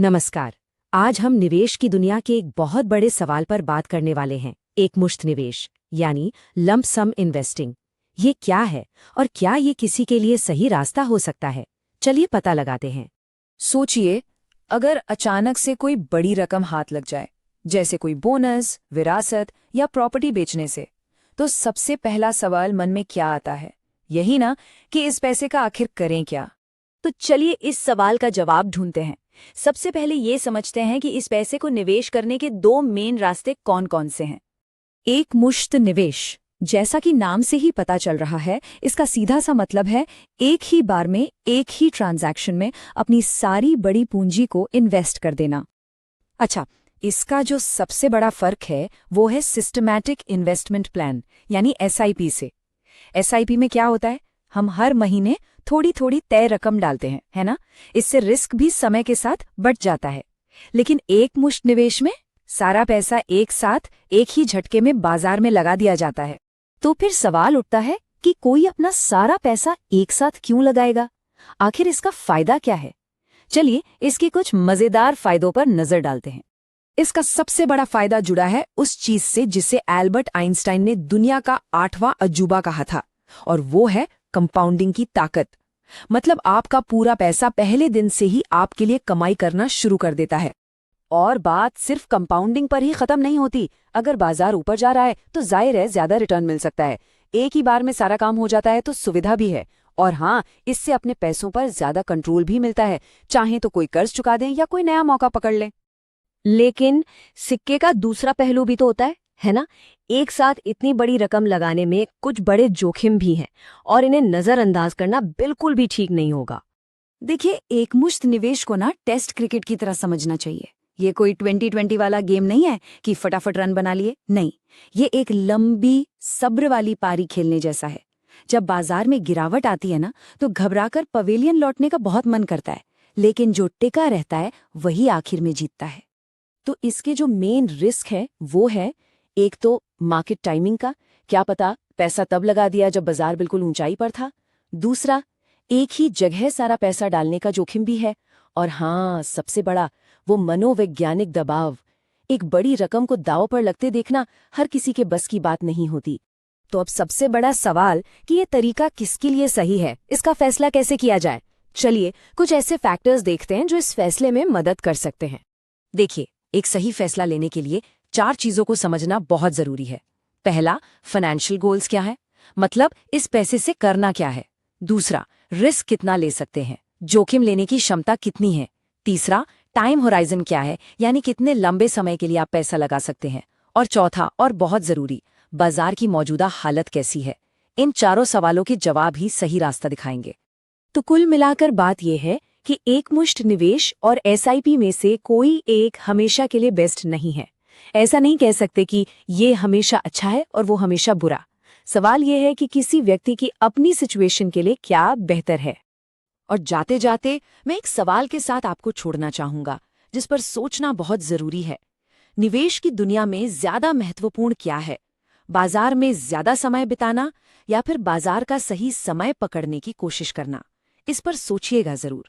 नमस्कार। आज हम निवेश की दुनिया के एक बहुत बड़े सवाल पर बात करने वाले हैं, एकमुश्त निवेश यानी लंप सम इन्वेस्टिंग। ये क्या है और क्या ये किसी के लिए सही रास्ता हो सकता है? चलिए पता लगाते हैं। सोचिए, अगर अचानक से कोई बड़ी रकम हाथ लग जाए, जैसे कोई बोनस, विरासत या प्रॉपर्टी बेचने से, तो सबसे पहला सवाल मन में क्या आता है? यही ना कि इस पैसे का आखिर करें क्या? तो चलिए इस सवाल का जवाब ढूंढते हैं। सबसे पहले ये समझते हैं कि इस पैसे को निवेश करने के दो मेन रास्ते कौन-कौन से हैं। एकमुश्त निवेश, जैसा कि नाम से ही पता चल रहा है, इसका सीधा सा मतलब है एक ही बार में एक ही ट्रांजैक्शन में अपनी सारी बड़ी पूंजी को इन्वेस्ट कर देना। अच्छा, इसका जो सबसे बड़ा फर्क है वो है सिस्टमैटिक इन्वेस्टमेंट प्लान यानी एसआईपी से। एसआईपी में क्या होता है? हम हर महीने थोड़ी थोड़ी तय रकम डालते हैं, है ना? इससे रिस्क भी समय के साथ बढ़ जाता है। लेकिन एकमुश्त निवेश में सारा पैसा एक साथ एक ही झटके में बाजार में लगा दिया जाता है। तो फिर सवाल उठता है कि कोई अपना सारा पैसा एक साथ क्यों लगाएगा? आखिर इसका फायदा क्या है? चलिए इसके कुछ मजेदार फायदों पर नजर डालते हैं। इसका सबसे बड़ा फायदा जुड़ा है उस चीज से जिसे एल्बर्ट आइंस्टाइन ने दुनिया का 8वां अजूबा कहा था, और वो है कंपाउंडिंग की ताकत। मतलब आपका पूरा पैसा पहले दिन से ही आपके लिए कमाई करना शुरू कर देता है। और बात सिर्फ कंपाउंडिंग पर ही खत्म नहीं होती। अगर बाजार ऊपर जा रहा है तो जाहिर है ज्यादा रिटर्न मिल सकता है। एक ही बार में सारा काम हो जाता है तो सुविधा भी है। और हाँ, इससे अपने पैसों पर ज्यादा कंट्रोल भी मिलता है। चाहे तो कोई कर्ज चुका दें या कोई नया मौका पकड़ लें। लेकिन सिक्के का दूसरा पहलू भी तो होता है ना? एक साथ इतनी बड़ी रकम लगाने में कुछ बड़े जोखिम भी हैं और इन्हें नजरअंदाज करना बिल्कुल भी ठीक नहीं होगा। देखिए, एकमुश्त निवेश को ना टेस्ट क्रिकेट की तरह समझना चाहिए। ये कोई 2020 वाला गेम नहीं है कि फटाफट रन बना लिए। नहीं, ये एक लंबी सब्र वाली पारी खेलने जैसा है। जब बाजार में गिरावट आती है ना, तो घबराकर पवेलियन लौटने का बहुत मन करता है, लेकिन जो टिका रहता है वही आखिर में जीतता है। तो इसके जो मेन रिस्क है वो है, एक तो मार्केट टाइमिंग का, क्या पता पैसा तब लगा दिया जब बाजार बिल्कुल ऊंचाई पर था। दूसरा, एक ही जगह सारा पैसा डालने का जोखिम भी है। और हाँ, सबसे बड़ा, वो मनोवैज्ञानिक दबाव। एक बड़ी रकम को दांव पर लगते देखना हर किसी के बस की बात नहीं होती। तो अब सबसे बड़ा सवाल कि ये तरीका किसके लिए सही है, इसका फैसला कैसे किया जाए? चलिए कुछ ऐसे फैक्टर्स देखते हैं जो इस फैसले में मदद कर सकते हैं। देखिए, एक सही फैसला लेने के लिए 4 चीजों को समझना बहुत जरूरी है। पहला, फाइनेंशियल गोल्स क्या है, मतलब इस पैसे से करना क्या है। दूसरा, रिस्क कितना ले सकते हैं, जोखिम लेने की क्षमता कितनी है। तीसरा, टाइम होराइजन क्या है, यानी कितने लंबे समय के लिए आप पैसा लगा सकते हैं। और चौथा और बहुत जरूरी, बाजार की मौजूदा हालत कैसी है। इन चारों सवालों के जवाब ही सही रास्ता दिखाएंगे। तो कुल मिलाकर बात यह है कि एकमुश्त निवेश और एसआईपी में से कोई एक हमेशा के लिए बेस्ट नहीं है। ऐसा नहीं कह सकते कि ये हमेशा अच्छा है और वो हमेशा बुरा। सवाल ये है कि किसी व्यक्ति की अपनी सिचुएशन के लिए क्या बेहतर है। और जाते जाते मैं एक सवाल के साथ आपको छोड़ना चाहूंगा, जिस पर सोचना बहुत जरूरी है। निवेश की दुनिया में ज्यादा महत्वपूर्ण क्या है? बाजार में ज्यादा समय बिताना या फिर बाजार का सही समय पकड़ने की कोशिश करना? इस पर सोचिएगा जरूर।